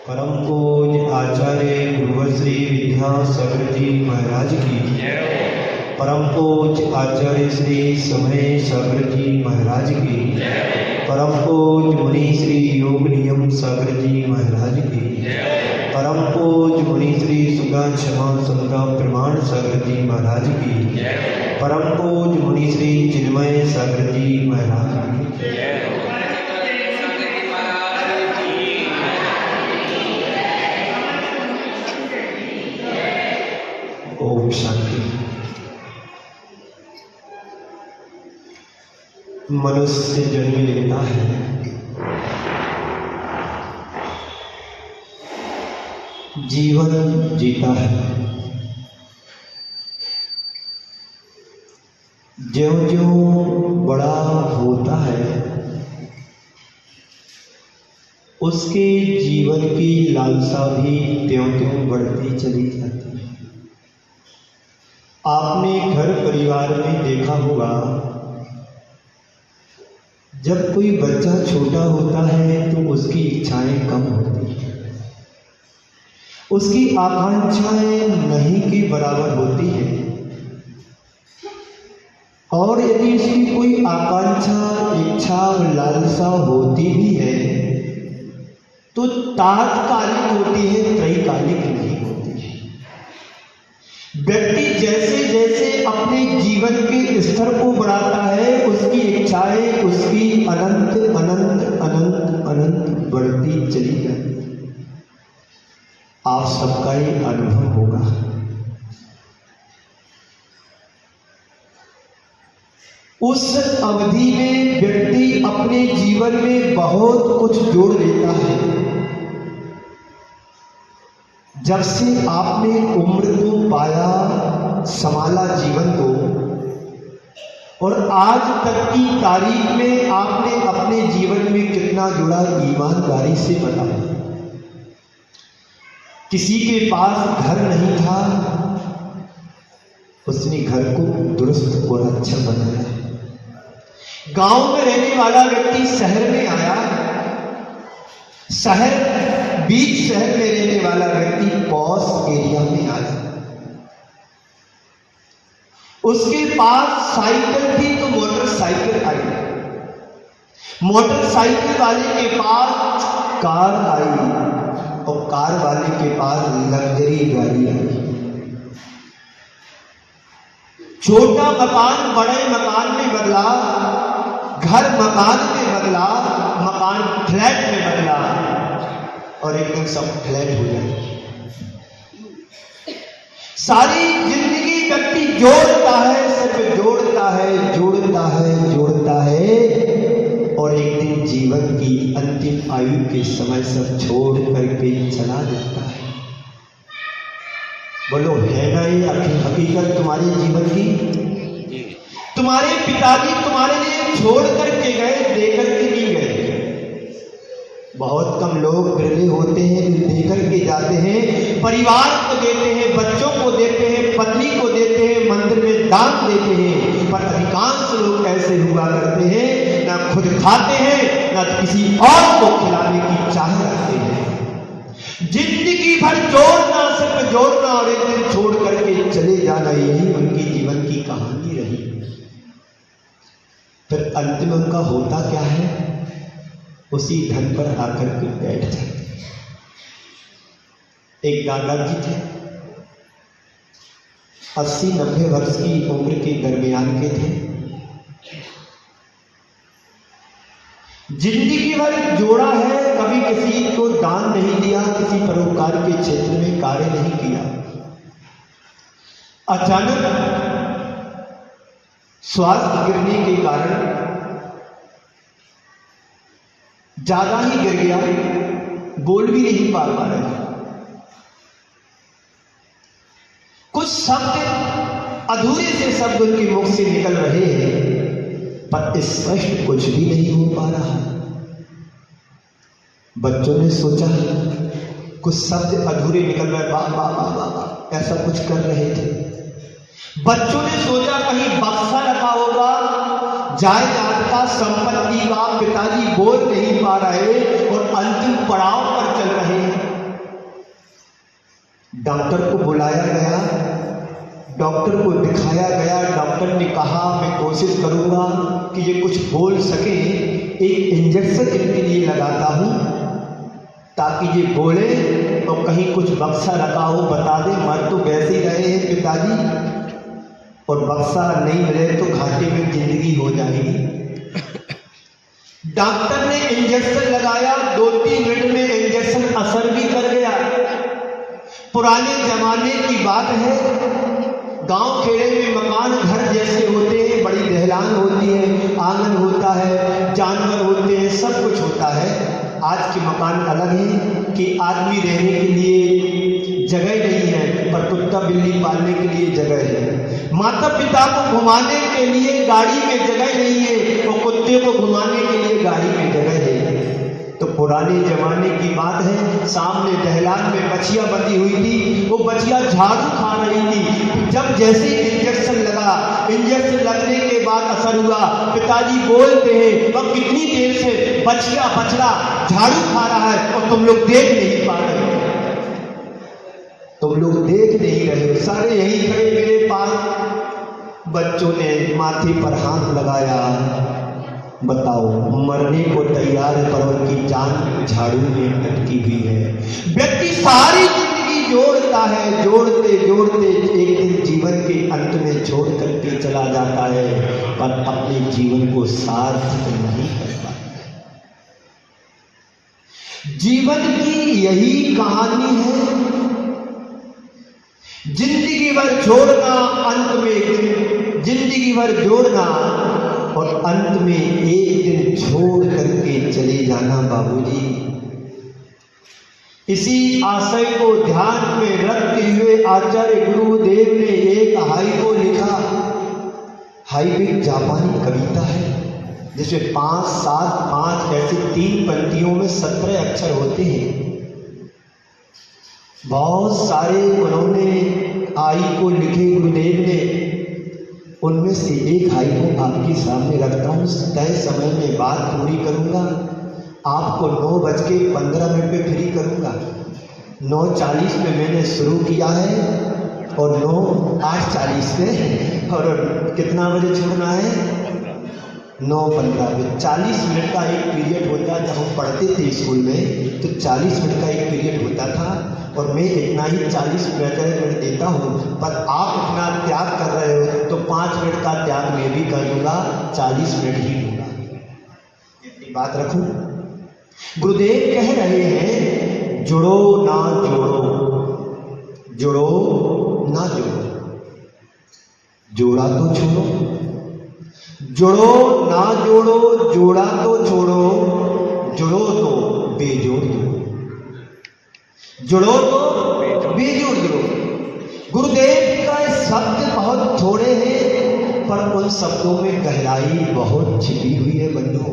परम पूज्य आचार्य गुरुश्री विद्यासागर जी महाराज की, परम पूज्य आचार्य श्री समय सागर जी महाराज की, परम पूज्य मुनि श्री योग नियम सागर जी महाराज की, परम पूज्य मुनि श्री सुधा क्षमा समता प्रमाण सागर जी महाराज की, परम पूज्य मुनि श्री चिन्मय सागर जी महाराज की। ओम शांति। मनुष्य जन्म लेता है, जीवन जीता है। ज्यों-ज्यों बड़ा होता है, उसके जीवन की लालसा भी त्यों-त्यों बढ़ती चली जाती है। आपने घर परिवार में देखा होगा, जब कोई बच्चा छोटा होता है तो उसकी इच्छाएं कम होती हैं, उसकी आकांक्षाएं नहीं के बराबर होती हैं। और यदि उसकी कोई आकांक्षा, इच्छा और लालसा होती भी है तो तात्कालिक होती है, त्रैकालिक नहीं होती है। व्यक्ति जैसे जैसे अपने जीवन के स्तर को बढ़ाता है, उसकी इच्छाएं उसकी अनंत अनंत अनंत अनंत बढ़ती चली जाती है। आप सबका ये अनुभव होगा। उस अवधि में व्यक्ति अपने जीवन में बहुत कुछ जोड़ लेता है। जब से आपने उम्र को पाया, संभाला जीवन को, और आज तक की तारीख में आपने अपने जीवन में कितना जुड़ा, ईमानदारी से बताया। किसी के पास घर नहीं था, उसने घर को दुरुस्त और अच्छा बनाया। गांव में रहने वाला व्यक्ति शहर में आया, बीच शहर में रहने वाला व्यक्ति पॉश एरिया में आया। उसके पास साइकिल थी तो मोटरसाइकिल आई, मोटरसाइकिल वाले के पास कार आई, और कार वाले के पास लग्जरी गाड़ी आई। छोटा मकान बड़े मकान में बदला, घर मकान में बदला, मकान फ्लैट में बदला, और एकदम सब फ्लैट हो जाए। सारी जिंदगी व्यक्ति जोड़ता है, सिर्फ जोड़ता है, जोड़ता है, जोड़ता है, और एक दिन जीवन की अंतिम आयु के समय सब छोड़ करके चला जाता है। बोलो, है ना ये हकीकत तुम्हारे जीवन की? तुम्हारे पिताजी तुम्हारे लिए छोड़ करके गए, देकर के नहीं गए। बहुत कम लोग बिरले होते हैं जो देकर के जाते हैं, परिवार को देते हैं, बच्चों को देते हैं, पत्नी को देते हैं, मंदिर में दान देते हैं। पर अधिकांश लोग ऐसे हुआ करते हैं, ना खुद खाते हैं, ना किसी और को खिलाने की चाह रखते हैं। जिंदगी भर जोड़ना, सिर्फ जोड़ना, और एक दिन छोड़ करके चले जाना, यही उनकी जीवन की कहानी रही। फिर अंतिम उनका होता क्या है? उसी धन पर आकर के बैठ जाते। एक दादाजी थे, 80-90 वर्ष की उम्र के दरमियान के थे। जिंदगी भर जोड़ा है, कभी किसी को दान नहीं दिया, किसी परोपकार के क्षेत्र में कार्य नहीं किया। अचानक स्वास्थ्य गिरने के कारण ज्यादा ही गिर गया, बोल भी नहीं पा रहे। कुछ शब्द, अधूरे से शब्द उनके मुख से निकल रहे हैं, पर स्पष्ट कुछ भी नहीं हो पा रहा। बच्चों ने सोचा, कुछ शब्द अधूरे निकल रहे, बा बा बा बा बा, ऐसा कुछ कर रहे थे। बच्चों ने सोचा कहीं बक्सा रखा होगा, जायदाद का, संपत्ति का। पिताजी बोल नहीं पा रहे और अंतिम पड़ाव पर चल रहे हैं। डॉक्टर को बुलाया गया, डॉक्टर को दिखाया गया। डॉक्टर ने कहा मैं कोशिश करूंगा कि ये कुछ बोल सके, एक इंजेक्शन इनके लिए लगाता हूं ताकि ये बोले और कहीं कुछ बक्सा रखा हो बता दे। मर तो वैसे ही रहे हैं पिताजी, और बक्सा नहीं मिले तो घाटे में जिंदगी हो जाएगी। डॉक्टर ने इंजेक्शन लगाया, 2-3 मिनट में इंजेक्शन असर भी कर गया। पुराने जमाने की बात है, गांव खेड़े में मकान घर जैसे होते हैं, बड़ी दहलान होती है, आंगन होता है, जानवर होते हैं, सब कुछ होता है। आज के मकान अलग है कि आदमी रहने के लिए जगह नहीं है, पर कुत्ता बिल्ली पालने के लिए जगह है। माता पिता को घुमाने के लिए गाड़ी में जगह नहीं है, और कुत्ते को घुमाने के लिए गाड़ी में जगह है। तो पुराने जमाने की बात है, सामने दहलान में बछिया बंधी हुई थी, वो बछिया झाड़ू खा रही थी। जब जैसे इंजेक्शन लगा, इंजेक्शन लगने के बाद असर हुआ, पिताजी बोलते हैं वह कितनी देर से बछिया बछड़ा झाड़ू खा रहा है और तुम लोग देख नहीं पा रहे हो, तुम लोग देख नहीं रहे हो। सारे यहीं खड़े मेरे पास। बच्चों ने माथे पर हाथ लगाया, बताओ मरने को तैयार है पर उनकी जान झाड़ू में अटकी हुई है। व्यक्ति सारी जिंदगी जोड़ता है, जोड़ते जोड़ते एक दिन जीवन के अंत में छोड़ करके चला जाता है, पर अपने जीवन को सार्थक नहीं कर पाता। जीवन की यही कहानी है, जिंदगी भर छोड़ना, अंत में जिंदगी भर जोड़ना और अंत में एक दिन छोड़ करके चले जाना। बाबूजी, इसी आशय को ध्यान में रखते हुए आचार्य गुरुदेव ने एक हाइको लिखा। हाइको जापानी कविता है जिसमें 5, 7, 5 ऐसे 3 पंक्तियों में 17 अक्षर होते हैं। बहुत सारे उन्होंने हाइको लिखे गुरुदेव ने, उनमें से एक हाइको आपके सामने रखता हूँ। तय समय में बात पूरी करूँगा, आपको 9:15 पे फ्री करूँगा। 9:40 पे मैंने शुरू किया है और 8:40 पे, और कितना बजे छोड़ना है? 9:15 पे। 40 मिनट का एक पीरियड होता, जब हम पढ़ते थे स्कूल में तो 40 मिनट का एक पीरियड होता था, और मैं इतना ही 40 मिनट देता हूँ। पर आप इतना त्याग कर रहे हो तो 5 मिनट का त्याग मैं भी कर दूंगा, 40 मिनट ही दूंगा। इतनी बात रखूं। गुरुदेव कह रहे हैं, जुड़ो ना जोड़ो, जुड़ो ना जोड़ो, जोड़ा तो छोड़ो, जुड़ो ना जोड़ो, जोड़ा तो छोड़ो, जुड़ो तो बेजोड़ दो, जुड़ो तो बेजोड़ दो। गुरुदेव का शब्द बहुत थोड़े हैं, पर उन शब्दों में गहराई बहुत छिपी हुई है बंधुओं।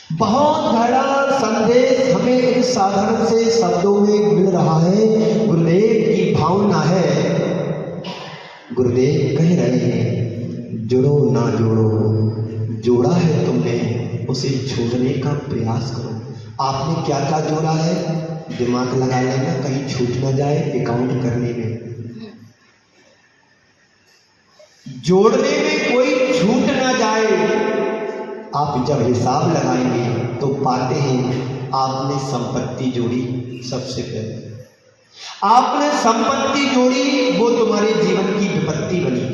बहुत गहरा संदेश हमें इन साधारण से शब्दों में मिल रहा है। गुरुदेव की भावना है, गुरुदेव कह रहे हैं, जुड़ो ना जोड़ो, जोड़ा है तुमने उसे छोड़ने का प्रयास करो। आपने क्या क्या जोड़ा है, दिमाग लगा लेना, कहीं छूट ना जाए अकाउंट करने में। जोड़ने में कोई छूट ना जाए। आप जब हिसाब लगाएंगे तो पाते हैं आपने संपत्ति जोड़ी। सबसे पहले आपने संपत्ति जोड़ी, वो तुम्हारे जीवन की विपत्ति बनी।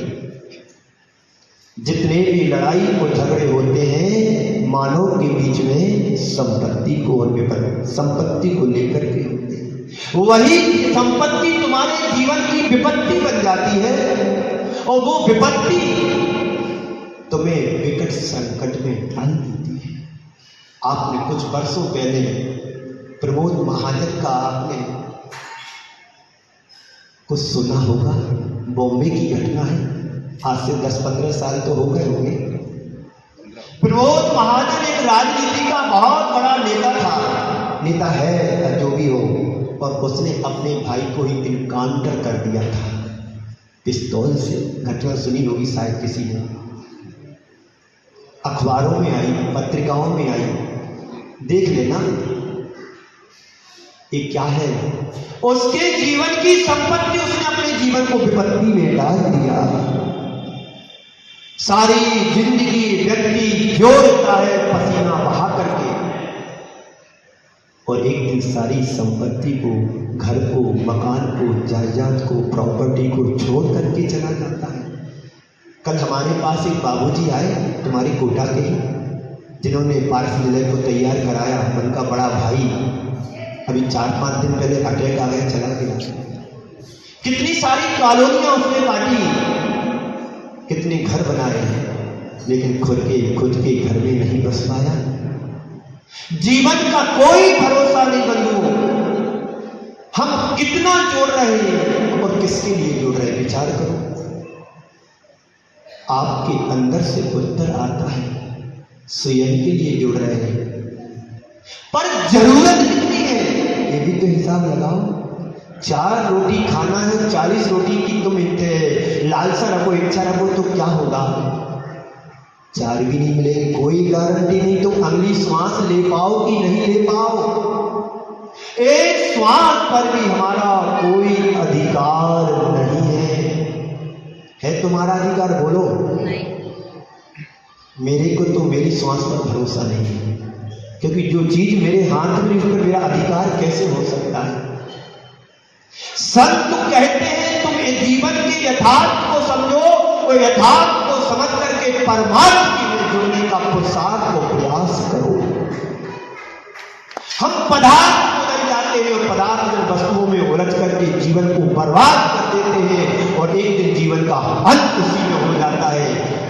जितने भी लड़ाई और झगड़े होते हैं मानव के बीच में संपत्ति को और विपत्ति, संपत्ति को लेकर के होते हैं। वही संपत्ति तुम्हारे जीवन की विपत्ति बन जाती है, और वो विपत्ति तुम्हें विकट संकट में डाल देती है। आपने कुछ वर्षों पहले प्रमोद महाजन का आपने कुछ सुना होगा, बॉम्बे की घटना है, आज से 10-15 साल तो हो गए होंगे। प्रमोद महाजन एक राजनीति का बहुत बड़ा नेता था, नेता है जो भी हो, और उसने अपने भाई को ही इनकाउंटर कर दिया था पिस्तौल से। घटना सुनी होगी शायद किसी ने, अखबारों में आई, पत्रिकाओं में आई, देख लेना। ये क्या है? उसके जीवन की संपत्ति उसने अपने जीवन को विपत्ति में डाल दिया। सारी जिंदगी व्यक्ति जोड़ता है पसीना बहा करके, और एक दिन सारी संपत्ति को, घर को, मकान को, जायदाद को, प्रॉपर्टी को छोड़ करके चला जाता है। कल हमारे पास एक बाबूजी आए तुम्हारे कोटा के, जिन्होंने पार्थ निलय को तैयार कराया। उनका बड़ा भाई अभी 4-5 दिन पहले अटैक आ गया, चला गया। कितनी सारी कॉलोनियां उसने काटी, कितने घर बनाए, लेकिन खुद के घर में नहीं बस पाया। जीवन का कोई भरोसा नहीं बंधु। हम कितना जोड़ रहे हैं और किसके लिए जोड़ रहे हैं, विचार करो। आपके अंदर से उत्तर आता है, स्वयं के लिए जोड़ रहे हैं, पर जरूरत कितनी है ये भी तो हिसाब लगाओ। 4 रोटी खाना है, 40 रोटी की तुम लालसा रखो, इच्छा रखो तो क्या होगा? 4 भी नहीं मिलेगी, कोई गारंटी नहीं तुम अगली श्वास ले पाओ कि नहीं ले पाओ। एक श्वास पर भी हमारा कोई अधिकार नहीं है तुम्हारा अधिकार? बोलो नहीं। मेरे को तो मेरी श्वास पर भरोसा नहीं है, क्योंकि जो चीज मेरे हाथ में, उस पर मेरा अधिकार कैसे हो सकता है? संत कहते हैं तुम जीवन के यथार्थ को समझो, और यथार्थ को समझ करके परमात्मा में जुड़ने का पुरुषार्थ को प्रयास करो। हम पदार्थ बदल जाते हैं और पदार्थ वस्तुओं में उलझ करके जीवन को बर्बाद कर देते हैं, और एक दिन जीवन का अंत उसी में हो जाता है।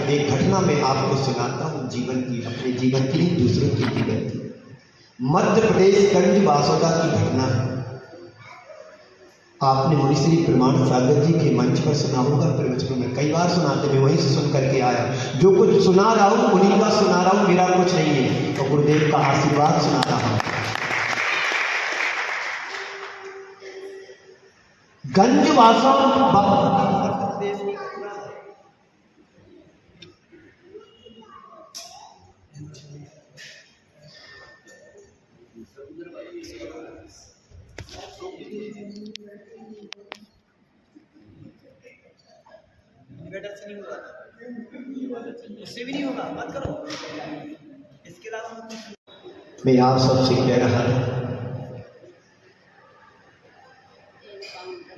एक घटना मैं आपको सुनाता हूँ जीवन की, अपने जीवन की नहीं, दूसरों की जीवन की। मध्य प्रदेश गंज बासोदा की घटना है। आपने मुनिश्री प्रमाण सागर जी के मंच पर सुना होगा, प्रवचनों में कई बार सुनाते, मैं वहीं से सुन करके आया। जो कुछ सुना रहा हूँ उन्हीं का सुना रहा हूँ, मेरा कुछ नहीं है, तो गुरुदेव का आशीर्वाद सुना रहा हूँ। गंज बासोदा से नहीं होगा, उससे भी नहीं होगा, मत करो। इसके अलावा मैं आप सबसे कह रहा हूं,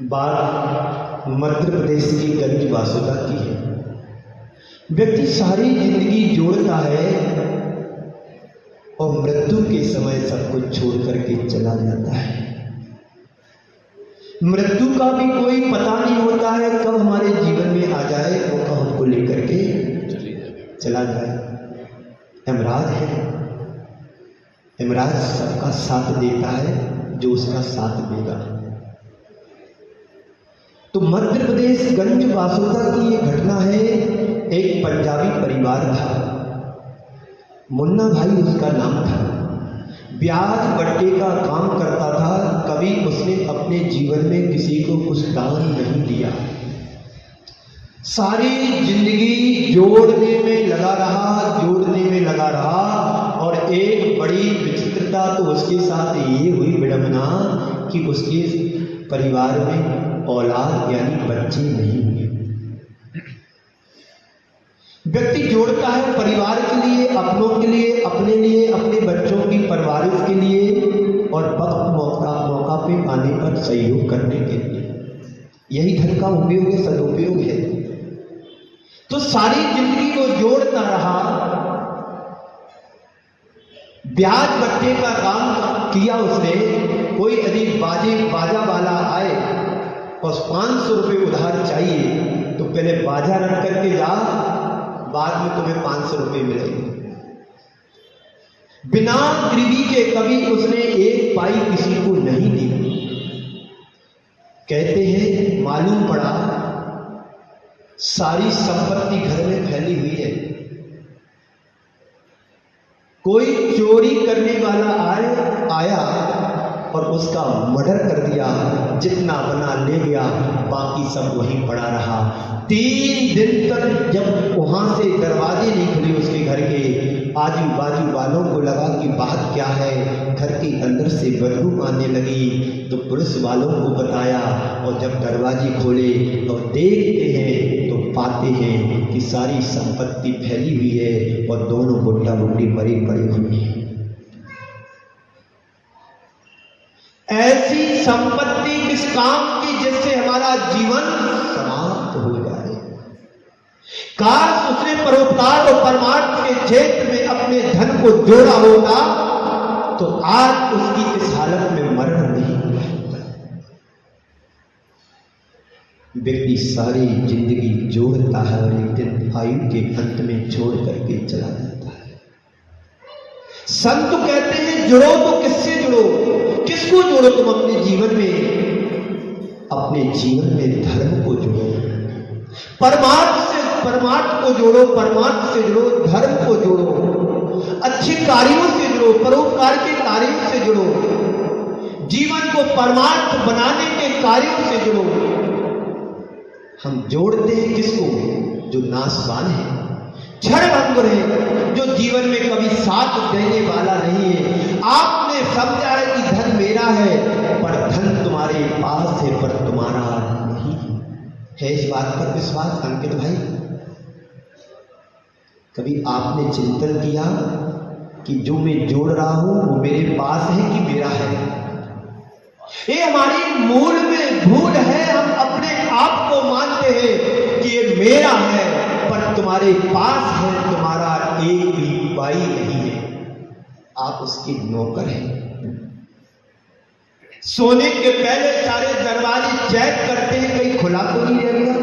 बात मध्य प्रदेश की गंज बासुदा की है। व्यक्ति सारी जिंदगी जोड़ता है और मृत्यु के समय सब कुछ छोड़ करके चला जाता है। मृत्यु का भी कोई पता नहीं होता है कब हमारे जीवन में आ जाए, वो कब हमको लेकर के चला जाए। यमराज है, यमराज सबका साथ देता है जो उसका साथ देगा। तो मध्य प्रदेश गंज बासुदा की ये घटना है। एक पंजाबी परिवार था, मुन्ना भाई उसका नाम था, ब्याज बट्टे का काम करता था। कभी उसने अपने जीवन में किसी को कुछ दान नहीं दिया, सारी जिंदगी जोड़ने में लगा रहा। और एक बड़ी विचित्रता तो उसके साथ ये हुई, विडंबना, कि उसके परिवार में औलाद यानी बच्चे नहीं हुए। व्यक्ति जोड़ता है परिवार के लिए, अपनों के लिए, अपने लिए, अपने बच्चों की परवरिश के लिए, और वक्त मौका पे आने पर सहयोग करने के लिए। यही धन का उपयोग है, सदुपयोग है। तो सारी जिंदगी को जोड़ता रहा, ब्याज बट्टे का काम किया उसने। कोई यदि बाजा वाला आए और 500 रुपये उधार चाहिए, तो पहले बाजा रख करके जा, बाद में तुम्हें 500 रुपये मिलेंगे। बिना गरीबी के कभी उसने एक पाई किसी को नहीं दी। कहते हैं मालूम पड़ा सारी संपत्ति घर में फैली हुई है। कोई चोरी करने वाला आया और उसका मर्डर कर दिया, जितना बना ले गया, बाकी सब वहीं पड़ा रहा। 3 दिन तक जब वहां से दरवाजे नहीं खुले उसके घर के, आजू बाजू वालों को लगा कि बात क्या है, घर के अंदर से बदबू आने लगी। तो पुलिस वालों को बताया और जब दरवाजे खोले और देखते हैं तो पाते हैं कि सारी संपत्ति फैली हुई है और दोनों बुड्ढा बुड्ढी मरी पड़ी हुई है। ऐसी संपत्ति किस काम की जिससे हमारा जीवन समाप्त हो जाए। काश उसने परोपकार और परमार्थ के क्षेत्र में अपने धन को जोड़ा होता तो आज उसकी इस हालत में मरण नहीं होता। व्यक्ति सारी जिंदगी जोड़ता है और एक दिन आयु के अंत में छोड़ करके चला जाता है। संत कहते हैं जुड़ो तो किससे जुड़ो, किसको जोड़ो तुम अपने जीवन में? अपने जीवन में धर्म को जोड़ो, परमार्थ को जोड़ो, परमार्थ से जुड़ो, धर्म को जोड़ो, अच्छे कार्यों से जुड़ो, परोपकार के कार्यों से जुड़ो, जीवन को परमार्थ बनाने के कार्यों से जुड़ो। हम जोड़ते हैं किसको? जो नाशवान है, क्षणभंगुर है, जो जीवन में कभी साथ देने वाला नहीं है। आपने समझा है कि धन मेरा है, पर धन तुम्हारे पास है पर तुम्हारा नहीं है। इस बात पर विश्वास अंकित भाई? कभी आपने चिंतन किया कि जो मैं जोड़ रहा हूं वो मेरे पास है कि मेरा है? ये हमारी मूल में भूल है। हम अपने आप को मानते हैं कि ये मेरा है, पर तुम्हारे पास है, तुम्हारा एक भी पाई नहीं है, आप उसके नौकर हैं। सोने के पहले सारे दरवाजे चेक करते हैं कहीं खुला तो नहीं रह गया।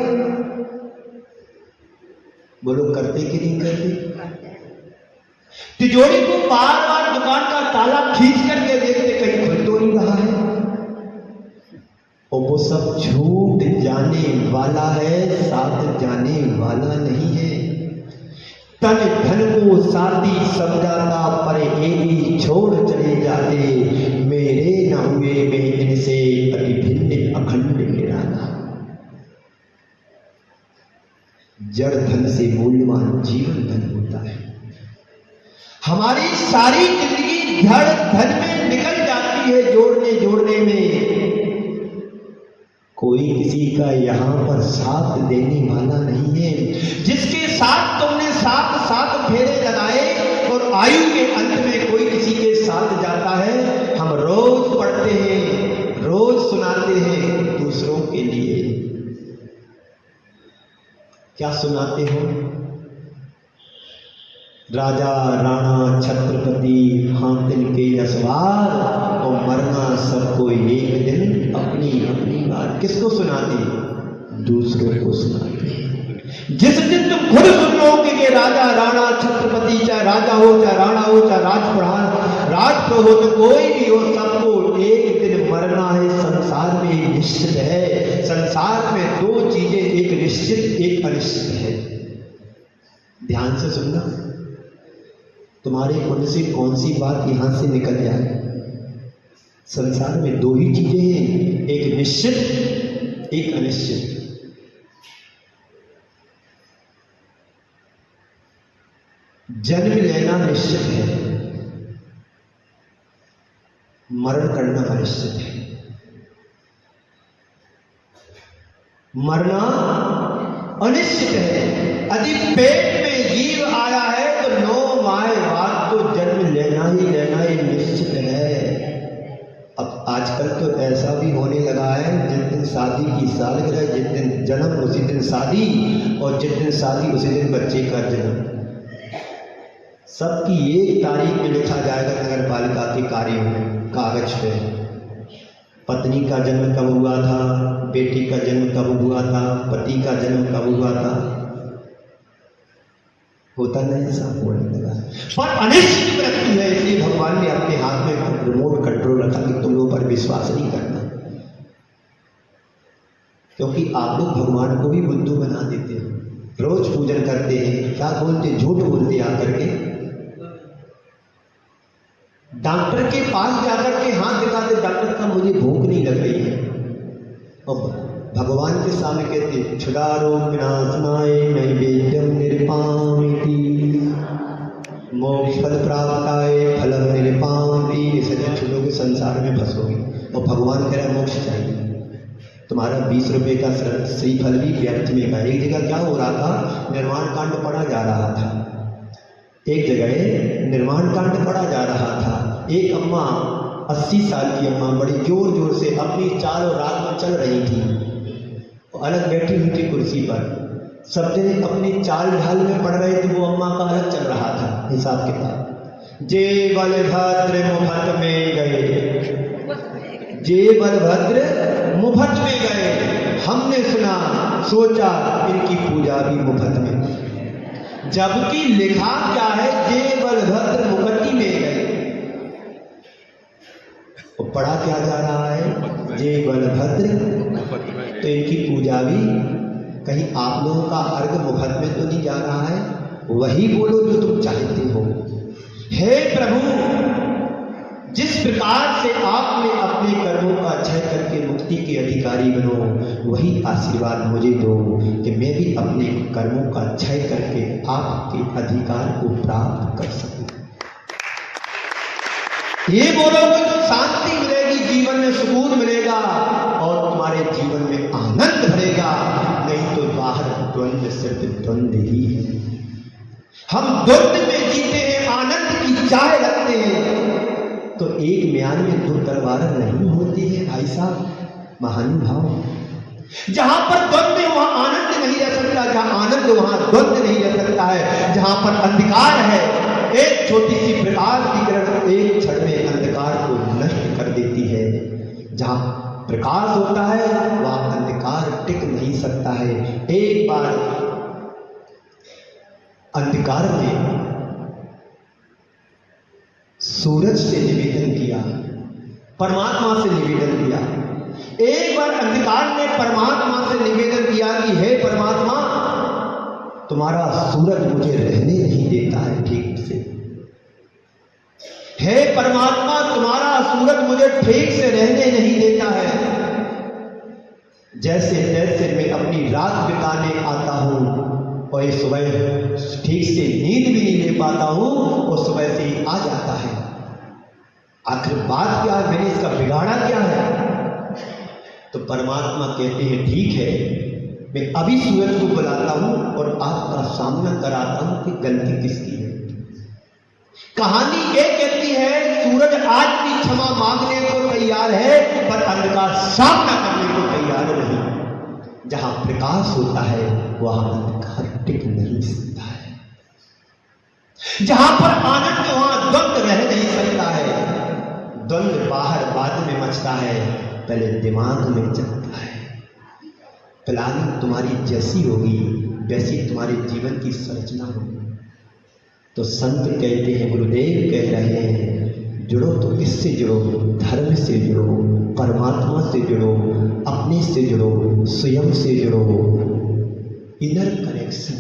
बोलो करते कि नहीं करते? तिजोरी को बार बार दुकान का ताला खींच करके देखते कहीं खुल तो नहीं रहा है। और वो सब छूट जाने वाला है, साथ जाने वाला नहीं है। तन धन को साथी समझाता पर एक छोड़ चले जाते। मेरे न हुए मैं इनसे अति भिन्न अखंड मेरा नाम। जड़ धन से मूल्यवान जीवन धन होता है। हमारी सारी जिंदगी जड़ धन में निकल जाती है, जोड़ने में। कोई किसी का यहां पर साथ देने वाला नहीं है। जिसके साथ तुमने साथ फेरे लगाए और आयु के अंत में कोई किसी के साथ जाता है। हम रोज पढ़ते हैं, रोज सुनाते हैं दूसरों के लिए। क्या सुनाते हो? राजा राणा छत्रपति हाथिन के असवार और मरना सबको एक दिन अपनी अपनी बात। किसको सुनाते? दूसरों को सुनाते। जिस दिन तुम खुद सुन लोगे कि राजा राणा छत्रपति, चाहे राजा हो चाहे राणा हो चाहे राजप्रभु हो, तो कोई भी हो, सबको एक दिन मरना है। संसार में निश्चित है। संसार में दो चीजें, एक निश्चित एक अनिश्चित है। ध्यान से सुनना। तुम्हारे मन से कौन सी बात यहां से निकल जाए? संसार में दो ही चीजें हैं, एक निश्चित एक अनिश्चित। जन्म लेना निश्चित है, मरण करना अनिश्चित है। मरना अनिश्चित है। यदि पेट में जीव आया है तो 9 माह बाद तो जन्म लेना ही निश्चित है। अब आजकल तो ऐसा भी होने लगा है, जिस दिन शादी की सालगिरह, जिस दिन जन्म उसी दिन शादी, और जिस दिन शादी उसी दिन बच्चे का जन्म। सबकी एक तारीख में लिखा जाएगा नगर पालिका के कार्यों में, कागज पे। पत्नी का जन्म कब हुआ था, बेटी का जन्म कब हुआ था, पति का जन्म कब हुआ था। होता नहीं, सब होने लगा। पर अनिश्चित मृत्यु है, इसलिए भगवान ने अपने हाथ में रिमोट कंट्रोल रखा कि तुम लोगों पर विश्वास नहीं करना, क्योंकि आप लोग भगवान को भी बुद्धू बना देते हो। रोज पूजन करते हैं, क्या बोलते, झूठ बोलते आकर के। डॉक्टर के पास जाकर के हाथ दिखाते, डॉक्टर का मुझे भूख नहीं लग रही है, और भगवान के सामने कहते क्षुधारोग विनाशनाय नैवेद्यम निरपामिति मोक्ष फल प्राप्त आए फलम निरपावती, सजन छूटोगे संसार में फंसोगे। और भगवान कह रहा है मोक्ष चाहिए, तुम्हारा 20 रुपये का श्रीफल भी व्यर्थ में गया। एक जगह क्या हो रहा था, निर्माण कांड पढ़ा जा रहा था। एक जगह निर्माण कांड पढ़ा जा रहा था। एक अम्मा 80 साल की अम्मा बड़ी जोर जोर से अपनी चाल और रात में चल रही थी, अलग बैठी हुई थी कुर्सी पर। सब जने अपनी चाल ढाल में पढ़ रहे थे, वो अम्मा का अलग चल रहा था हिसाब किताब। जे बलभद्र मुफत में गए, जे बलभद्र मुफत में गए, हमने सुना सोचा इनकी पूजा भी मुफत में। जबकि लिखा क्या है, जे बलभद्र मुफती में गए, और पढ़ा क्या जा रहा है, जे बलभद्र। तो इनकी पूजा भी, कहीं आप लोगों का अर्घ मुफत में तो नहीं जा रहा है? वही बोलो जो तुम चाहते हो। हे प्रभु, जिस प्रकार से आपने अपने कर्मों का क्षय करके मुक्ति के अधिकारी बनो, वही आशीर्वाद मुझे दो कि मैं भी अपने कर्मों का क्षय करके आपके अधिकार को प्राप्त कर सकूं। ये बोलोगे तो शांति मिलेगी, जीवन में सुकून मिलेगा और तुम्हारे जीवन में आनंद भरेगा। नहीं तो बाहर द्वंद्व, सिर्फ द्वंद्व ही है। हम द्वंद्व में जीते हैं, आनंद की चाह रखते हैं। तो एक म्यान में 2 तलवार नहीं होती है भाई साहब, महानुभाव। जहां पर द्वंद्व है वहां आनंद नहीं रह सकता, जहां आनंद वहां द्वंद्व नहीं रह सकता है। जहां पर अंधकार है, एक छोटी सी प्रकाश की किरण एक क्षण में अंधकार को नष्ट कर देती है। जहां प्रकाश होता है वहां अंधकार टिक नहीं सकता है। एक बार अंधकार में सूरज से निवेदन किया, परमात्मा से निवेदन किया। एक बार अंधकार ने परमात्मा से निवेदन किया कि हे परमात्मा, तुम्हारा सूरज मुझे रहने नहीं देता है ठीक से। हे परमात्मा, तुम्हारा सूरज मुझे ठीक से रहने नहीं देता है। जैसे तैसे मैं अपनी रात बिताने आता हूं और ये सुबह ठीक से नींद भी नहीं ले पाता हूं और सुबह से ही आ जाता है। आखिर बात क्या है, मैंने इसका बिगाड़ा क्या है? तो परमात्मा कहते हैं ठीक है, मैं अभी सूरज को बुलाता हूं और आपका सामना कराता हूं कि गलती किसकी है। कहानी ये कहती है, सूरज आज भी क्षमा मांगने को तैयार है, पर अंधकार सामना करने को तैयार नहीं। जहां प्रकाश होता है वहां अंधकार टिक नहीं सकता है। जहां पर आनंद वहां द्वंद्व रह नहीं सकता है। द्वंद्व बाहर बाद में मचता है, पहले दिमाग में चलता है। प्लानिंग तुम्हारी जैसी होगी वैसी तुम्हारे जीवन की संरचना होगी। तो संत कहते हैं, गुरुदेव कह रहे हैं, जुड़ो तो किससे जुड़ो? धर्म से जुड़ो, परमात्मा से जुड़ो, अपने से जुड़ो, स्वयं से जुड़ो। इनर कनेक्शन,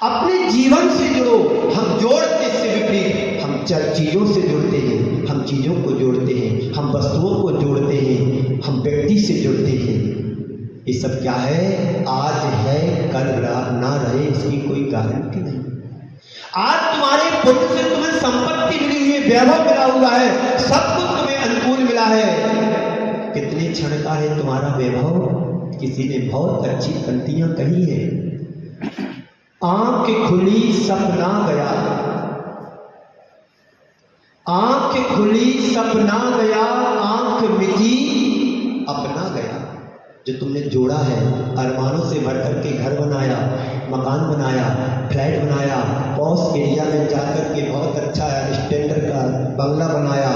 अपने जीवन से जुड़ो। हम जोड़ते इससे विपरीत, हम चीजों से जुड़ते हैं, हम चीजों को जोड़ते हैं, हम वस्तुओं को जोड़ते हैं, हम व्यक्ति से जुड़ते हैं। ये सब क्या है? आज है कल ना रहे, इसकी कोई गारंटी नहीं। आज तुम्हारे पुण्य से तुम्हें संपत्ति मिली हुई है, वैभव मिला हुआ है, सब कुछ तुम्हें अनुकूल मिला है। कितने क्षण का है तुम्हारा वैभव? किसी ने बहुत अच्छी पंक्तियां कही है, आंख खुली सपना गया, आंख खुली सपना गया, आंख मिटी अपना गया। जो तुमने जोड़ा है, अरमानों से भर करके घर बनाया, मकान बनाया, फ्लैट बनाया, पॉश एरिया में जाकर के बहुत अच्छा स्टैंडर्ड का बंगला बनाया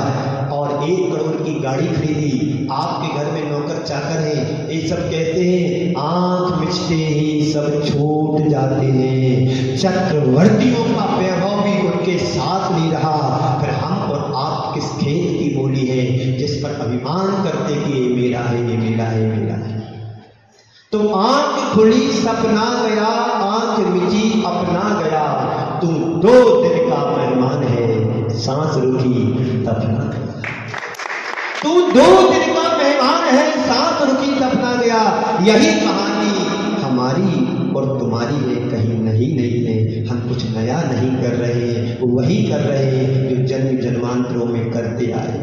और 1 करोड़ की गाड़ी खरीदी, आपके घर में नौकर चाकर हैं, ये सब कहते हैं आंख मिचते ही सब छूट जाते हैं। चक्रवर्तियों का वैभव भी उनके साथ नहीं रहा। फिर हम और आप किस खेत की बोली है जिस पर अभिमान करते कि ये मेरा है, ये मेरा है, ये मेरा है। तो आंख खुली सपना गया, आंख मिटी अपना गया। तू 2 दिन का मेहमान है, सांस रुकी दफना गया। तू 2 दिन का मेहमान है, सांस रुकी दफना गया। यही कहानी हमारी और तुम्हारी है, कहीं नहीं है। हम कुछ नया नहीं कर रहे हैं, वही कर रहे हैं जो जन्म जन्मांतरों में करते आए।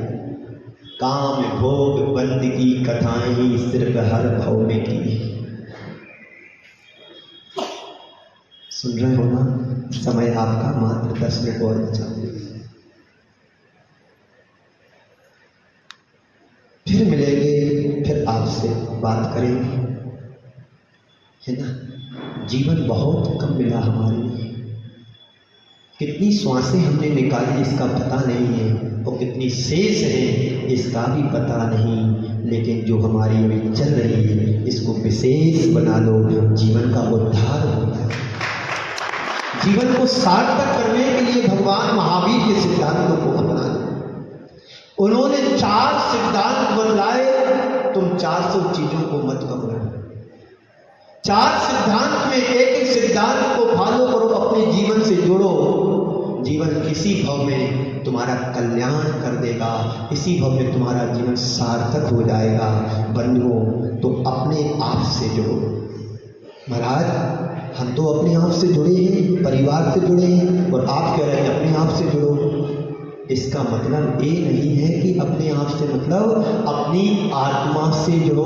काम भोग बंदगी कथाएं ही सिर्फ हर भाव में की। सुन रहे हो ना? समय आपका मात्र 10 मिनट और बचा, फिर मिलेंगे, फिर आपसे बात करेंगे, है ना? जीवन बहुत कम मिला हमारे लिए। कितनी श्वासें हमने निकाली इसका पता नहीं है, और कितनी शेष है इसका भी पता नहीं। लेकिन जो हमारी अभी चल रही है इसको विशेष बना लो, जीवन का उद्धार होता है। जीवन को सार्थक करने के लिए भगवान महावीर के सिद्धांतों को अपना लो। उन्होंने 4 सिद्धांत बतलाए, तुम 400 चीजों को मत करो। 4 सिद्धांत में एक सिद्धांत को फॉलो करो, अपने जीवन से जोड़ो। जीवन इसी भव में तुम्हारा कल्याण कर देगा, इसी भव में तुम्हारा जीवन सार्थक हो जाएगा। बंधुओं, तो अपने आप से जुड़ो। महाराज, हम तो अपने आप से जुड़े हैं, परिवार से जुड़े हैं, और आप कह रहे हैं अपने आप से जुड़ो। इसका मतलब ये नहीं है कि अपने आप से मतलब अपनी आत्मा से जुड़ो।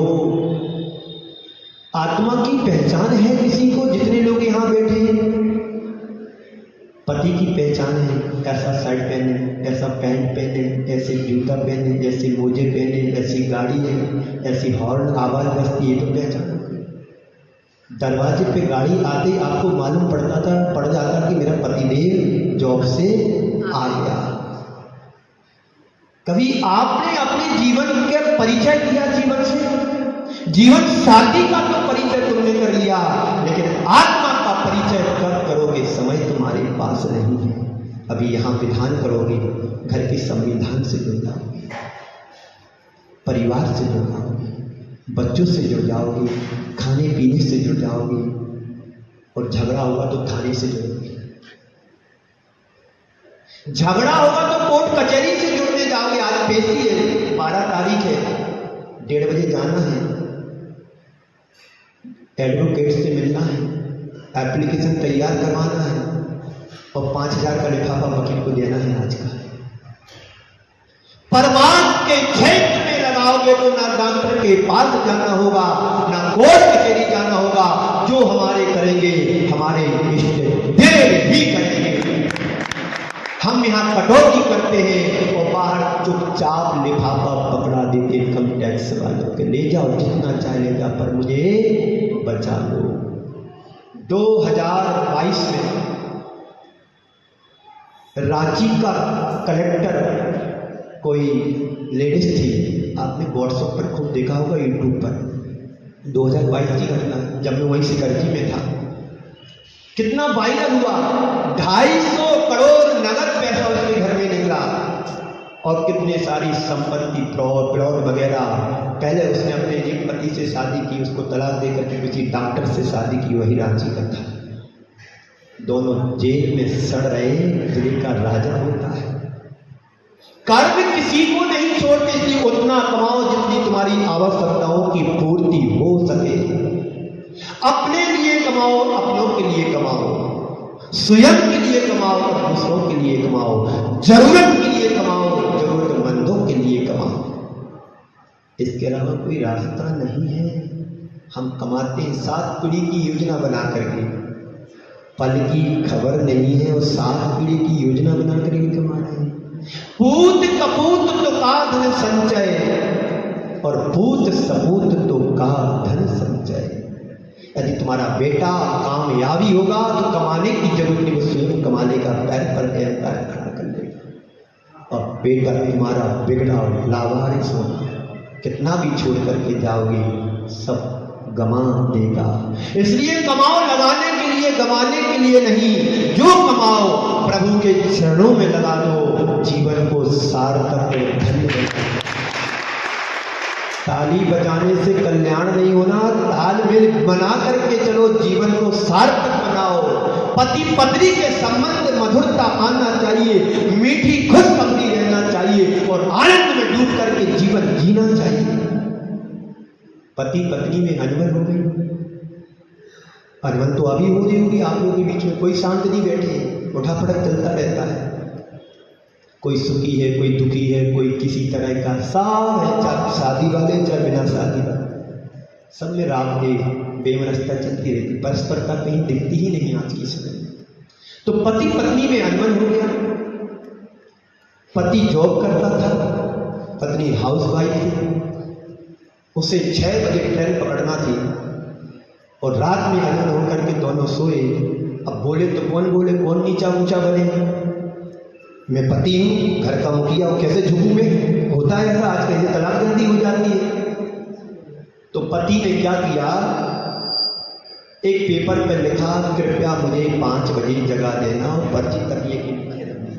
आत्मा की पहचान है किसी को? जितने लोग यहाँ बैठे हैं, पति की पहचान है, ऐसा शर्ट पहने, ऐसा पैंट पहने, ऐसे जूता पहने, ऐसे मोजे पहने, ऐसी गाड़ी है, ऐसी हॉर्न आवाज बजती है, तो पहचान। दरवाजे पे गाड़ी आते आपको मालूम पड़ जाता कि मेरा पतिदेव जॉब से आ गया। कभी आपने अपने जीवन के परिचय दिया? जीवन से, जीवन साथी का तो परिचय तुमने कर लिया, लेकिन आत्मा का परिचय कब करोगे? समय तुम्हारे पास नहीं है। अभी यहां विधान करोगे, घर के संविधान से जुड़ जाओगे, परिवार से जुड़ जाओगे, बच्चों से जुड़ जाओगे, खाने पीने से जुड़ जाओगे, और झगड़ा होगा तो थाने से जुड़ोगे, झगड़ा होगा तो कोर्ट कचहरी से जुड़ने जाओगे। आज पेशी है, 12 तारीख है, 1:30 बजे जाना है, एडवोकेट से मिलना है, एप्लीकेशन तैयार करवाना है, और 5000 का लिफाफा वकील को देना है। आज का परमात्मा के क्षेत्र में लगाओगे तो ना डॉक्टर के पास जाना होगा, ना कोर्ट कचहरी जाना होगा। जो हमारे करेंगे हमारे इष्ट देव ही करेंगे। हम यहाँ कटौती करते हैं और बाहर चुपचाप लिफाफा पकड़ा देते इनकम टैक्स वालों के, ले जाओ जितना चाहे ले जाओ, पर मुझे बचा लो। 2022 में रांची का कलेक्टर कोई लेडीज थी, आपने व्हाट्सएप पर खूब देखा होगा, यूट्यूब पर। 2022 की घटना, जब मैं वहीं सिकरजी में था, कितना वायरल हुआ। 250 करोड़ नगद पैसा उसके घर में निकला, और कितने सारी संपत्ति प्लॉट वगैरह। पहले उसने अपने एक पति से शादी की, उसको तलाक देकर के किसी डॉक्टर से शादी की, वही रांची का था। दोनों जेल में सड़ रहे, दिल का राजा होता है। कर्म किसी को नहीं छोड़ते, इसलिए उतना कमाओ जितनी तुम्हारी आवश्यकताओं की पूर्ति हो सके। अपने लिए कमाओ, अपनों के लिए कमाओ, स्वयं के लिए कमाओ और दूसरों के लिए कमाओ, जरूरत के लिए कमाओ, जरूरतमंदों के लिए कमाओ। इसके अलावा कोई रास्ता नहीं है। हम कमाते हैं 7 पीढ़ी की योजना बना करके, पल की खबर नहीं है, और 7 पीढ़ी की योजना बना करके कमा रहे हैं। पूत कपूत तो का धन संचय, और पूत सपूत तो का धन संचय। यदि तुम्हारा बेटा कामयाबी होगा तो कमाने की जरूरत नहीं, वो स्वयं कमा लेगा, पैर पर पैर खड़ा कर लेगा। और बेटा तुम्हारा बिगड़ा लावारिस होगा, कितना भी छोड़ करके जाओगे सब गमा देगा। इसलिए कमाओ लगाने के लिए, गमाने के लिए नहीं। जो कमाओ प्रभु के चरणों में लगा दो, जीवन को सार्थक धन्य। ताली बजाने से कल्याण नहीं होना, तालमेल बना करके चलो, जीवन को सार्थक बनाओ। पति पत्नी के संबंध मधुरता आना चाहिए, मीठी खुशखबरी रहना चाहिए, और आनंद में डूब करके जीवन जीना चाहिए। पति पत्नी में अनबन हो गई, अनबन तो अभी हो रही होगी आप लोगों के बीच में, कोई शांत नहीं बैठे, उठा पटक चलता रहता है। कोई सुखी है, कोई दुखी है, कोई किसी तरह का, सब है, चाहे शादी वाले चाहे बिना शादी वाले, सब में राग के बेमनस्ता चलती रहती, परस्परता कहीं दिखती ही नहीं आज की समय में। तो पति पत्नी में अनबन हो गया। पति जॉब करता था, पत्नी हाउस वाइफ थी, उसे 6 बजे ट्रेन पकड़ना थी और रात में अनबन होकर के दोनों सोए। अब बोले तो कौन बोले, कौन नीचा ऊंचा बने, मैं पति हूं, घर का मुखिया हूं, कैसे झुकूं मैं, होता है ऐसा, आज कैसे तलाक जल्दी हो जाती है। तो पति ने क्या किया, एक पेपर पर लिखा, कृपया मुझे 5 बजे जगा देना और पर्ची तकिए के नीचे रख दी।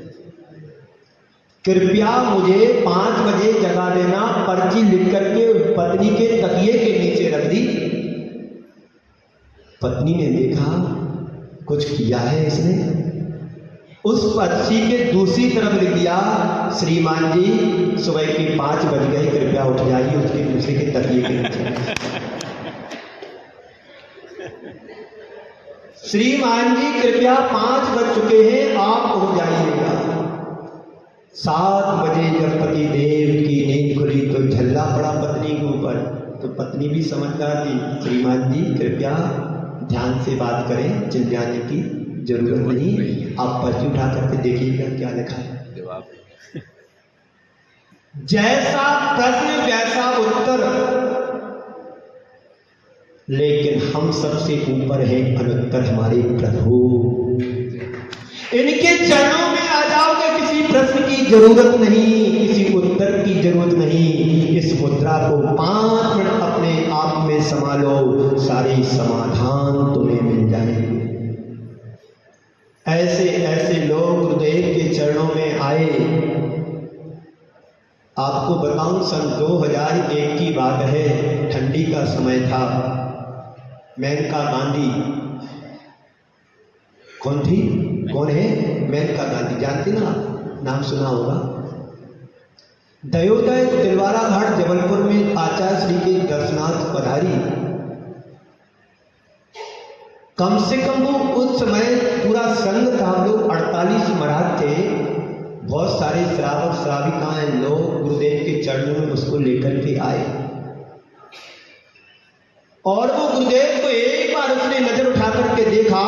कृपया मुझे 5 बजे जगा देना, पर्ची लिख करके पत्नी के तकिए के नीचे रख दी। पत्नी ने देखा कुछ किया है इसने, उस पर्ची के दूसरी तरफ लिख दिया, श्रीमान जी सुबह के 5 बज गए, कृपया उठ जाइए, उसके दूसरे के तकिए के नीचे। श्रीमान जी कृपया 5 बज चुके हैं, आप उठ जाइएगा। 7 बजे जब पति देव की नींद खुली तो झल्ला पड़ा पत्नी के ऊपर। तो पत्नी भी समझदार थी, श्रीमान जी कृपया ध्यान से बात करें, चिल्लाने की जरूरत नहीं, आप पर्ची उठा करके देखिएगा क्या लिखा है। जैसा प्रश्न वैसा उत्तर, लेकिन हम सबसे ऊपर है अनुत्तर हमारे प्रभु। इनके चरणों में आ जाओगे, किसी प्रश्न की जरूरत नहीं, किसी उत्तर की जरूरत नहीं। इस मुद्रा को 5 मिनट अपने आप में संभालो, सारे समाधान तुम्हें मिल जाएंगे। ऐसे ऐसे लोग गुरुदेव के चरणों में आए। आपको बताऊं, सन 2001 की बात है, ठंडी का समय था। मेनका गांधी, कौन थी, कौन है मेनका गांधी, जानते ना, नाम सुना होगा। दयोदय तिलवारा घाट जबलपुर में आचार्य श्री के दर्शनार्थ पधारी। कम से कम वो उस समय पूरा संघ था, हम लोग 48 महाराज थे, बहुत सारे श्रावक श्राविकाएं लोग गुरुदेव के चरणों में उसको लेकर के आए। और वो गुरुदेव को एक बार उसने नजर उठा करके देखा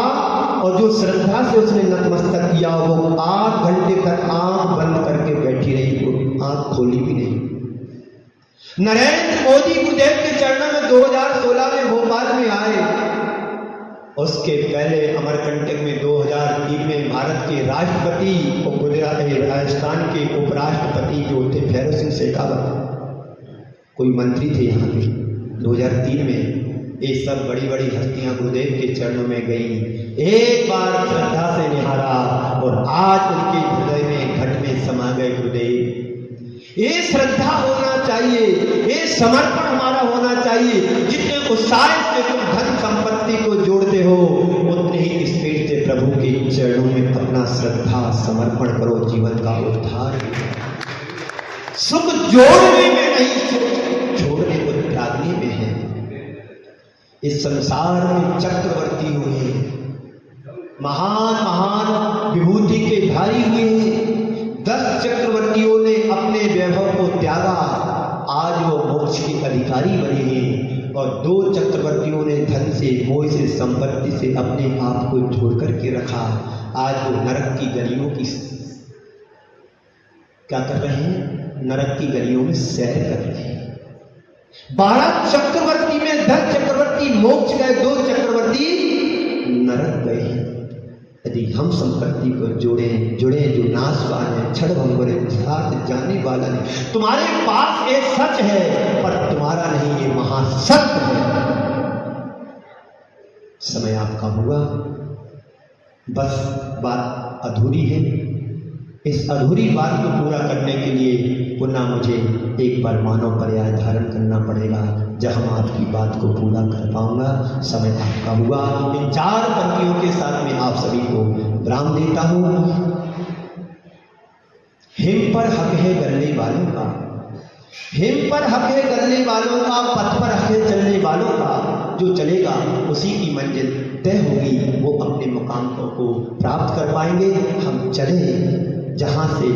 और जो श्रद्धा से उसने नतमस्तक किया, वो 8 घंटे तक आंख बंद करके बैठी रही, वो आंख खोली भी नहीं। नरेंद्र मोदी गुरुदेव के चरणों में 2016 में भोपाल में आए। उसके पहले अमरकंटक में 2003 में भारत के राष्ट्रपति और गुजरात राजस्थान के उपराष्ट्रपति जो थे भैरव सिंह शेखावत, कोई मंत्री थे यहाँ पे 2003 में। ये सब बड़ी बड़ी हस्तियां गुरुदेव के चरणों में गई, एक बार श्रद्धा से निहारा और आज उनके हृदय में घट में समा गए गुरुदेव। ये श्रद्धा होना चाहिए, ये समर्पण हमारा होना चाहिए। जितने उत्साह से तुम धन संपत्ति को जोड़ते हो, उतने ही स्पीड से प्रभु के चरणों में अपना श्रद्धा समर्पण करो, जीवन का उद्धार। सुख जोड़ने में नहीं, सुख छोड़ने को त्यागने में है। इस संसार में चक्रवर्ती हुए, महान महान विभूति के धारी हुए, 10 चक्रवर्तियों ने अपने वैभव को त्यागा, आज वो मोक्ष के अधिकारी बने हैं। और 2 चक्रवर्तियों ने धन से, मोह से, संपत्ति से अपने आप को जोड़ करके रखा, आज वो नरक की गलियों की क्या कर रहे हैं, नरक की गलियों में सैर कर रहे हैं। 12 चक्रवर्ती में 10 चक्रवर्ती मोक्ष गए, 2 चक्रवर्ती नरक गए। यदि हम संपत्ति को जुड़े जो नाशवान है, क्षण भंगुर है, साथ जाने वाला नहीं। तुम्हारे पास ये सच है पर तुम्हारा नहीं, ये महासत्य है। समय आपका हुआ, बस बात अधूरी है। इस अधूरी बात को पूरा करने के लिए पुनः मुझे एक बार मानव पर्याय धारण करना पड़ेगा, जहां आपकी बात को पूरा कर पाऊंगा। समय आपका हुआ। इन 4 पंक्तियों के साथ में आप सभी को विराम देता हूं। हिम पर हक है गलने वालों का, हिम पर हक है गलने वालों का, पथ पर हक है चलने वालों का। जो चलेगा उसी की मंजिल तय होगी, वो अपने मुकाम को प्राप्त कर पाएंगे। हम चलें जहाँ से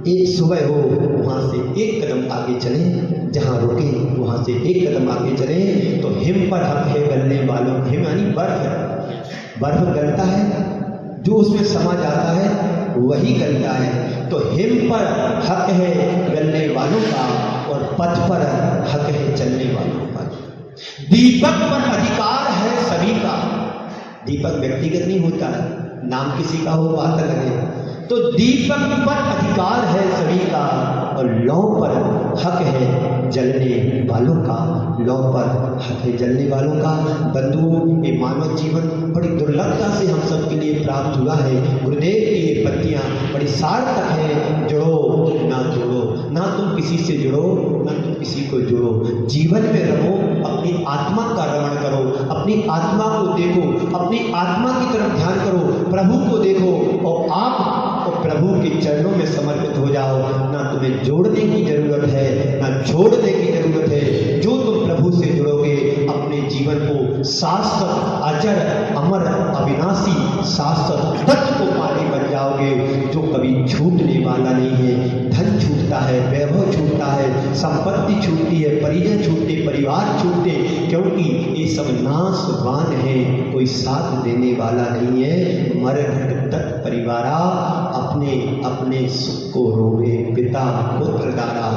एक सुबह हो वहाँ से एक कदम आगे चलें, जहाँ रुके वहाँ से एक कदम आगे चलें। तो हिम पर हक है गलने वालों, हिम यानी बर्फ गलता है, जो उसमें समा जाता है वही गलता है। तो हिम पर हक है गलने वालों का और पथ पर हक है चलने वालों का। दीपक पर अधिकार है सभी का, दीपक व्यक्तिगत नहीं होता है, नाम किसी का हो बात अलग है। तो दीपक पर अधिकार है सभी का और लौ पर हक है जलने वालों का, लौ पर हक है जलने वालों का। बंधुओं, ये मानव जीवन बड़ी दुर्लभता से हम सब के लिए प्राप्त हुआ है। गुरुदेव की ये पत्तियां बड़ी सार्थक है, जुड़ो ना जोड़ो, ना तुम किसी से जुड़ो ना तुम किसी को जोड़ो। जीवन में रहो, अपनी आत्मा का रमण करो, अपनी आत्मा को देखो, अपनी आत्मा की तरफ ध्यान करो, प्रभु को देखो और आप और प्रभु के चरणों में समर्पित हो जाओ। ना तुम्हें जोड़ने की जरूरत है ना छोड़ने की जरूरत है। जो तुम प्रभु से जुड़ोगे अपने जीवन को शाश्वत अजर अमर अविनाशी शाश्वत तत्व को पाने बन जाओगे, जो कभी छूटने वाला नहीं है। धन छूटता है, वैभव छूटता है, संपत्ति छूटती है, परिजन छूटते, परिवार छूटते, क्योंकि ये सब नाशवान है, कोई साथ देने वाला नहीं है। मर घट तक परिवारा अपने अपने सुख को रोवे, पिता पुत्र दारा।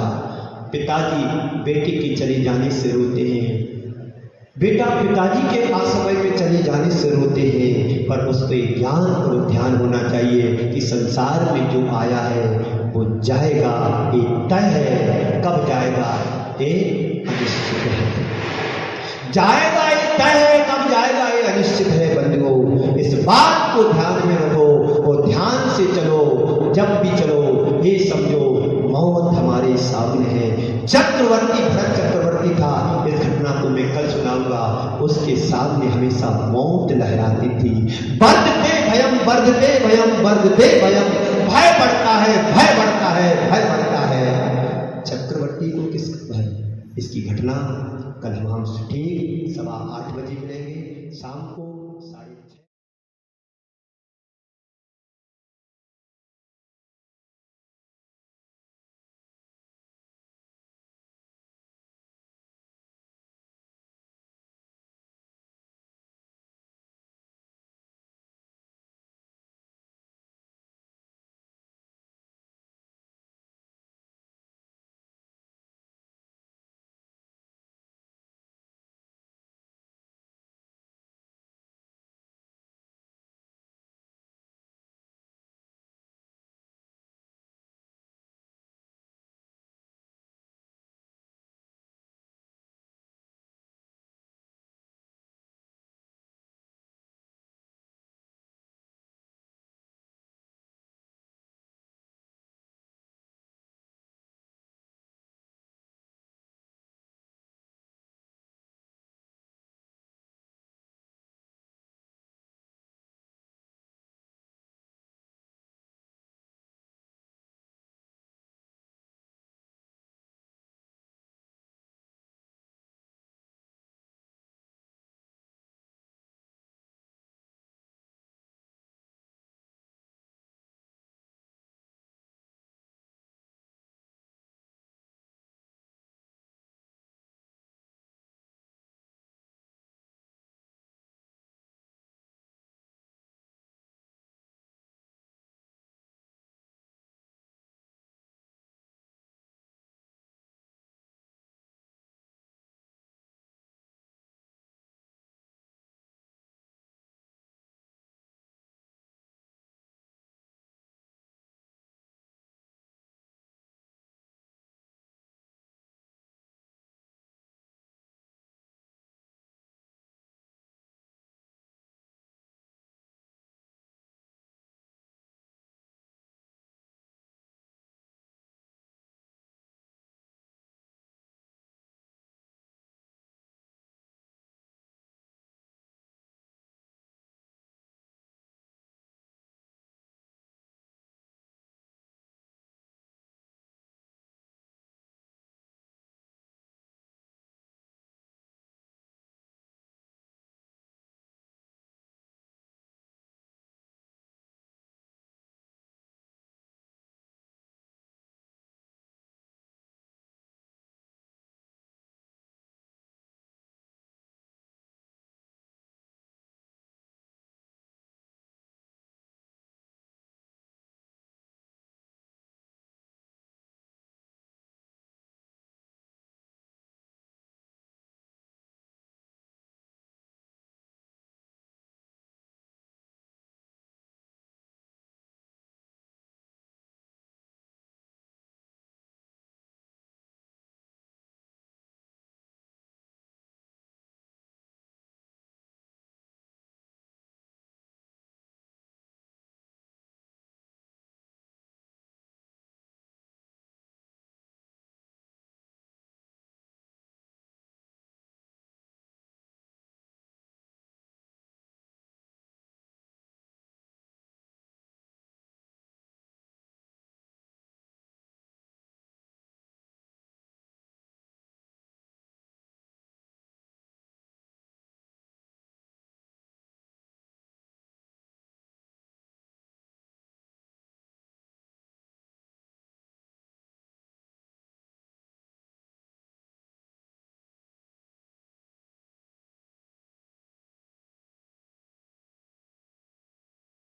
पिताजी बेटे के चले जाने से रोते हैं, बेटा पिताजी के असमय में चले जाने से रोते हैं, पर उसको ज्ञान और ध्यान होना चाहिए कि संसार में जो आया है वो जाएगा, ये तय है। कब जाएगा ये अनिश्चित है, जाएगा ये तय है, कब जाएगा ये अनिश्चित है। बंधुओं, इस बात को ध्यान में रखो और ध्यान से चलो। जब भी चलो ये समझो मौत हमारे सामने है। चक्रवर्ती भरत चक्रवर्ती था, इस घटना को मैं कल सुनाऊंगा, उसके सामने हमेशा मौत लहराती थी। वर्धते भयम वर्धते भयम वर्धते भयम, भय बढ़ता है भय बढ़ता है भय बढ़ता है। चक्रवर्ती को किस भय? इसकी घटना कल हम ठीक 8:15 बजे मिलेंगे शाम को।